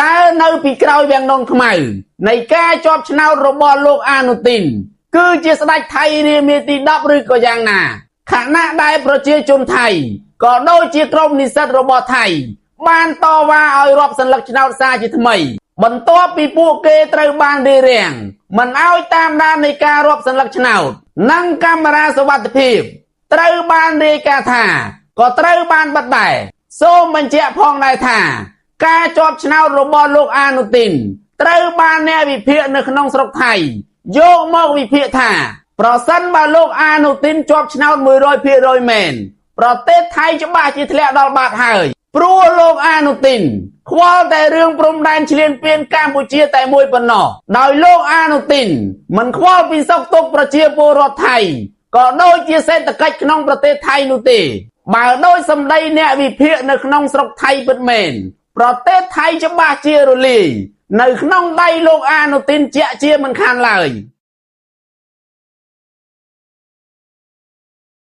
តែនៅពីក្រោយវាំងនងខ្មៅនៃការជាប់ឆ្នោតរបស់លោកអានុទីនគឺជាស្ដេចថៃរាមាទី10ឬក៏យ៉ាងណាខណៈដែលប្រជាជនថៃក៏ដូចជាក្រុមនិស្សិតរបស់ថៃបានតវ៉ាឲ្យរាប់សន្លឹកឆ្នោតសារជាថ្មីបន្ទាប់ពីពួកគេត្រូវបានរារាំងមិនឲ្យតាមដាននៃការរាប់សន្លឹកឆ្នោតនិងកាមេរ៉ាសុវត្ថិភាពត្រូវបានរាយការណ៍ថាក៏ត្រូវបានបិទដែរសូមបញ្ជាក់ផងដែរថាការជាប់ឆ្នោតរបស់លោកអានុទីនត្រូវបានអ្នកវិភាគនៅក្នុងស្រុកថៃយកមកវិភាគថាប្រសិនបើលោកអានុទីនជាប់ឆ្នោត 100% មែនប្រទេសថៃច្បាស់ជាធ្លាក់ដល់បាតហើយព្រោះលោកអានុទីនខ្វល់តែរឿងព្រំដែនឈ្លានពានកម្ពុជាតែមួយប៉ុណ្ណោះដោយលោកអានុទីនមិនខ្វល់ពីសុខទុក្ខប្រជាពលរដ្ឋថៃក៏ដូចជាសេដ្ឋកិច្ចក្នុងប្រទេសថៃនោះទេបើដោយសម្ដីអ្នកវិភាគនៅក្នុងស្រុកថៃពិតមែនប្រទេសថៃច្បាស់ជារលាយនៅក្នុងដៃលោកអានុទីនជាក់ជាមិនខានឡើយ